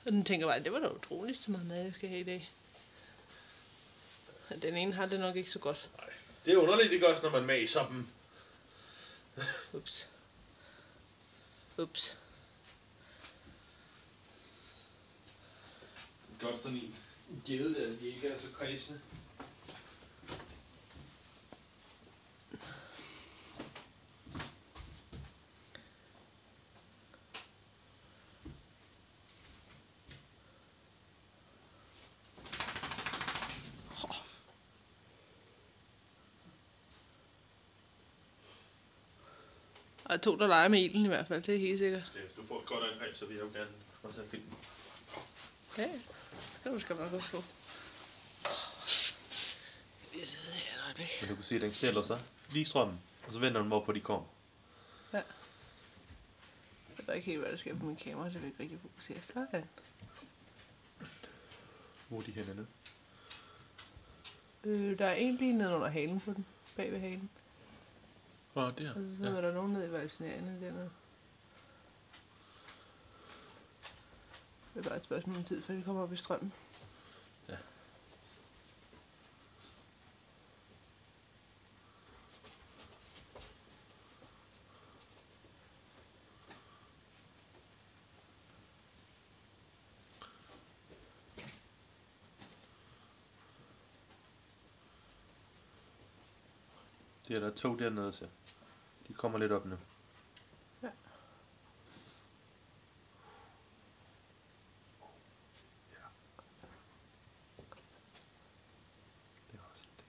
Og den tænker bare, det var da utroligt så meget mad, jeg skal have i dag. Den ene har det nok ikke så godt. Nej, det er underligt, det gør også, når man maser dem. Ups. Ups. Godt sådan en gede der, de ikke er så kredsende. Og jeg tog der leger med ilden i hvert fald, det er helt sikkert. Hvis du får et godt angreb, så vil jeg jo gerne også have filmen. Ja, det skal du nok også få. Vi sidder her et øjeblik. Men du kan se, at den stiller sig lige i strømmen, og så vender den op på, de kommer. Ja. Jeg ved ikke helt, hvad der sker på min kamera, det vil ikke rigtig fokusere. Sådan. Hvor er de henne nu? Der er en lige nede under halen på den, bag ved halen. Åh, der. Og så er der nogen nede i valgsigneringen dernede. Det er bare et spørgsmål om tid, før de kommer op i strømmen. Ja. Det er der 2 dernede, så de kommer lidt op nu. Ja. Det er også det.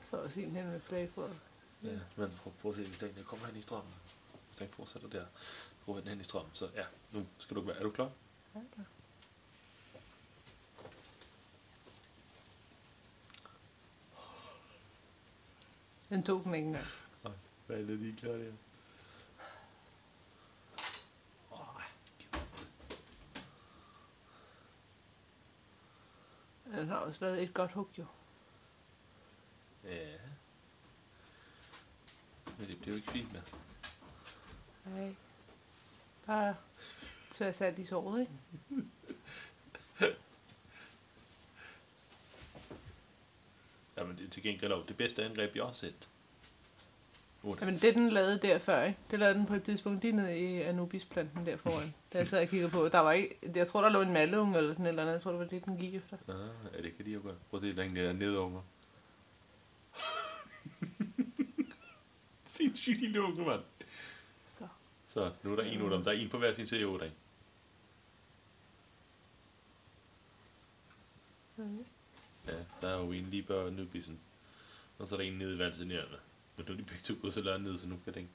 Så er sin hen med flagfod. Ja, men prøv at se, hvis den kommer hen i strømmen. Hvis den fortsætter der, går den hen i strømmen. Så ja, nu skal du være. Er du klar? Ja, klar. Den tog den ikke engang. Nej, hvad er det lige klar der? Den har også lavet et godt hug, jo. Ja. Men det bliver jo ikke fint med. Nej. Bare tvær sat i såret, ikke? Jamen det er til gengæld også det bedste angreb, jeg har set. Jamen det den lavede der før, ikke? Det lavede den på et tidspunkt lige nede i Anubis-planten der foran. Da jeg sad og kiggede på. Der var ikke, jeg tror der lå en malunge eller sådan et eller andet. Jeg tror det var det den gik efter. Ja, det kan de jo godt. Prøv at se, der er nedunger. Sindssygt lille unge, mand. Så nu er der en af dem. Der er en på hver sin side af. Ja, der er jo en lige bør Anubisen. Og så er der en nede i valgsigneringen. Men nu er de begge to gået så langt ned, så nu kan den.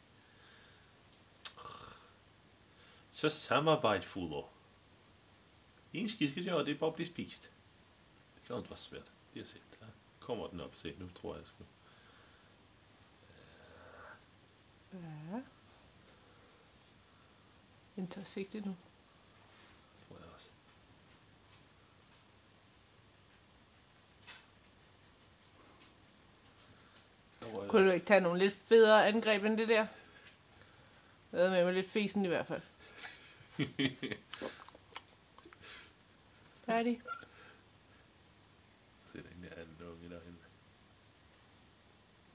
Så samarbejdfuller. En skisketjør, det er bare at blive spist. Det kan jo ikke være svært. Det har set. Der kommer den op. Se, nu tror jeg sgu. Ja. Den tager sigte nu. Tror jeg også. Kunne du ikke tage nogle lidt federe angreb end det der? Jeg ved med lidt fesen i hvert fald. Færdig. Se, den der anden unge derhen.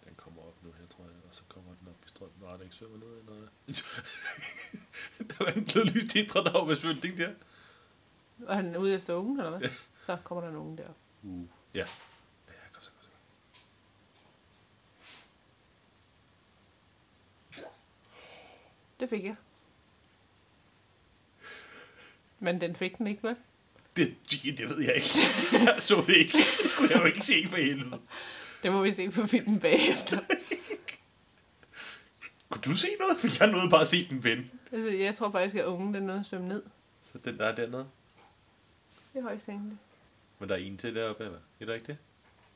Den kommer op nu her, tror jeg. Og så kommer den op i strømmen. Nej, den ikke svømmer ned eller noget. Der var en glødlys tetra, der var med svømning der. Var han ude efter ungen, eller hvad? Ja. Så kommer der en unge der. Ja. Ja, kom så. Det fik jeg. Men den fik den ikke, vel? Det ved jeg ikke. Jeg så det ikke. Det kunne jeg jo ikke se for helvede. Det må vi se på filmen bagefter. Kunne du se noget? For jeg nåede bare at se den vende. Altså, jeg tror faktisk, at ungen den nåede at svømme ned. Så den der er dernede? Det er højst tænkeligt. Men der er en til deroppe, eller? Er der ikke det?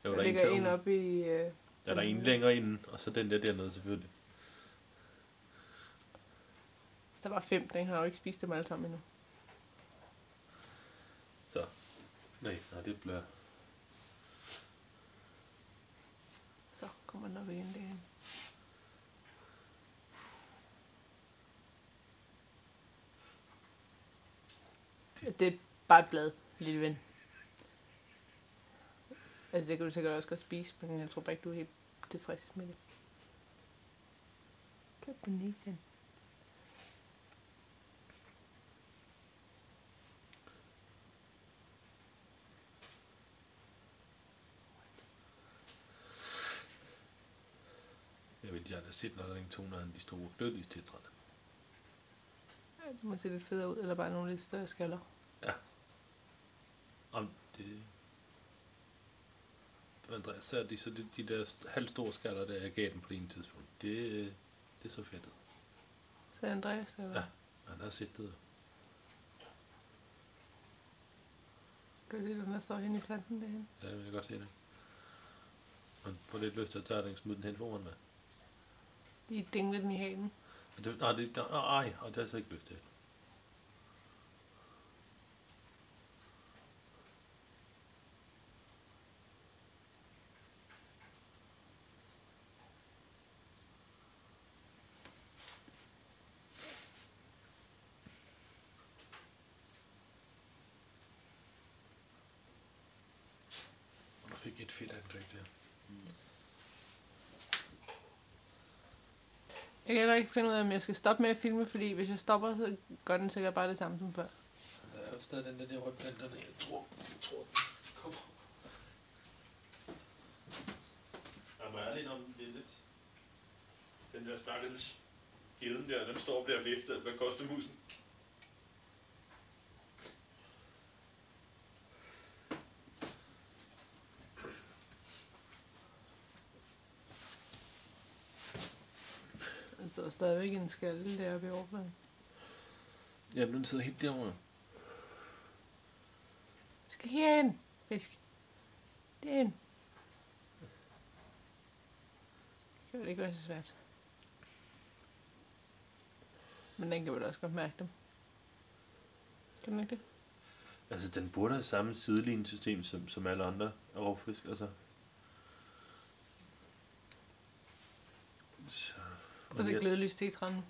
Jo, der ligger en oppe i... Ja, der er en længere inden, og så den der dernede selvfølgelig. Der var 5, den har jo ikke spist dem alle sammen endnu. Så. Nej, det bliver... Så kommer den op igen derhen. det er bare et blad, lille ven. Altså, det kan du sikkert også godt spise, men jeg tror bare ikke, du er helt tilfreds med det. Så på næsen. Jeg vil gerne have set, når der er en toner af de store glødlys-tetrerne. Ja, det må se lidt federe ud, eller bare nogle lidt større skaller. Ja. Om det... Andreas sagde, så de der halvstore skaller, der jeg gav dem på en tidspunkt, det er så fedt ud. Så Andreas, eller? Ja, han har set det. Kan du se, den der står hen i planten derhen? Ja, jeg kan godt se det. Man får lidt lyst til at tage den og smide den hen foran mig. Lige dingle den i halen. Nej, det har jeg så ikke lyst til. Og du fik et fedt angreb der. Jeg kan heller ikke finde ud af, om jeg skal stoppe med at filme, fordi hvis jeg stopper, så gør den sikkert bare det samme som før. Der er jo stadig den der rødplanterne. Jeg tror. Kom. Jeg må ærligt om, det er lidt... Den der stakkels geden der, den står og bliver viftet. Hvad koster musen? Der er stadigvæk en skalle deroppe i overfladen. Ja, den sidder helt derovre. Du skal herhen, fisk. Derhen. Det kan vel ikke være så svært. Men den kan vel også godt mærke dem. Kan den ikke det? Altså, den burde have samme sidelinjesystem som alle andre rovfisk, altså. Så... Og så glødelys tetran.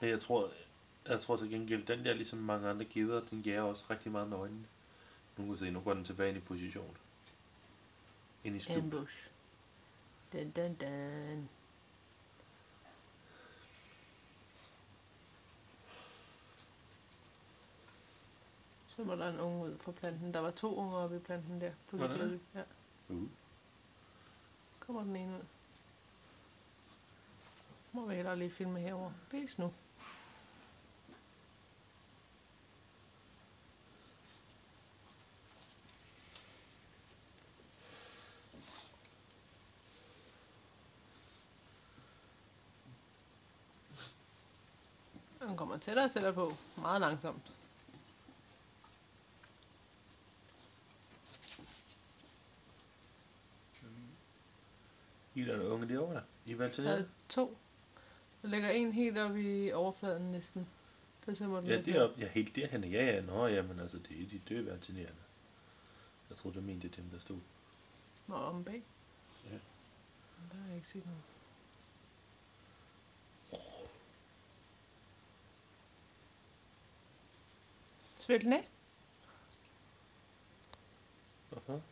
Jeg tror til gengæld, den der ligesom mange andre geder, den jager også rigtig meget med øjnene. Nu kan du se, nu går den tilbage ind i position. Ind i skjul. Ambush. Dun dun dun. Så var der en unge ud fra planten. Der var 2 unger oppe i planten der. På Var der det? Ja. Kommer den ene ud. Må vi hellere lige filme herover. Vis nu. Den kommer tættere og tættere på. Meget langsomt. I der unge derovre der? I valgte Der er 2. Der ligger en helt oppe i overfladen næsten. Der ser den Ja, lidt det er op. Ja, helt derhenne. Ja. Nå, ja, men altså, det er de døde alternerende. Jeg troede, du mente, det er dem, der stod. Nå, om bag. Ja. Der er jeg ikke set noget. Svæl den af. Hvorfor?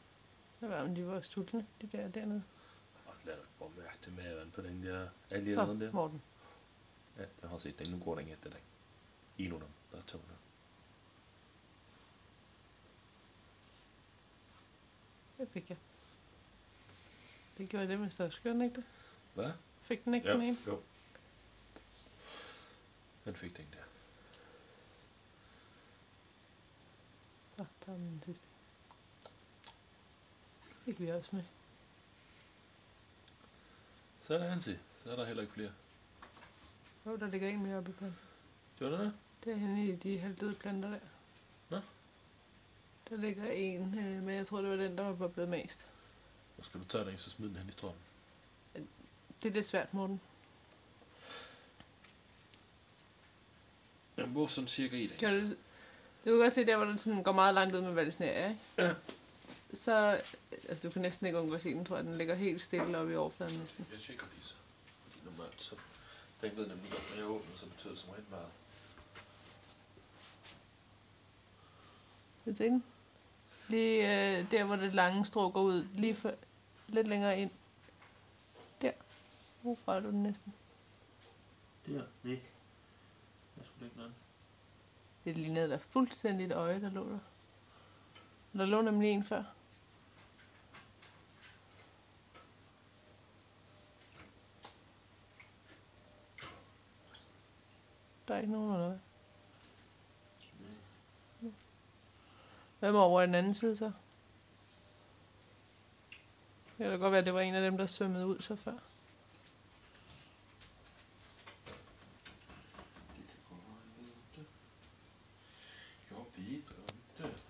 Det var, om de var sultne, de der dernede. Lad dig bare mærke til maven på den der allierede der. Morten. Ja, jeg har set den. Nu går den efter dig. En af dem. Der er 2 der. Det fik jeg. Det gjorde det med størst. Gjorde den ikke det? Hvad? Fik den ikke den ene? Jo. Den fik den der. Så tager vi den sidste. Fik vi også med. Så er der en til. Så er der heller ikke flere. Jo, der ligger en mere oppe i planten. Gjorde der det? Det er henne i de halvdøde planter der. Nå. Der ligger en, men jeg tror, det var den, der var blevet mast. Og skal du tage den, så smid den hen i strømmen. Det er lidt svært, Morten. Den var sådan cirka i Kan den. du kan godt se der, hvor den sådan går meget langt ud med valsen her, ikke? Ja. Så, altså du kan næsten ikke undgå at se den, tror jeg. Den ligger helt stille oppe i overfladen næsten. Jeg tjekker lige så. Fordi normalt så Den ved nemlig godt, når jeg åbner, så betyder det som rigtig meget. Vil du se den? Lige der, hvor det lange strå går ud. Lige for, lidt længere ind. Der. Hvor rører du den næsten? Der? Nej. Jeg skulle ikke noget. Det lignede da fuldstændig et øje, der lå der. Der lå nemlig en før. Der er ikke nogen eller hvad? Hvad med over i den anden side så? Det kan da godt være, at det var en af dem, der svømmede ud så før. Jeg ved det.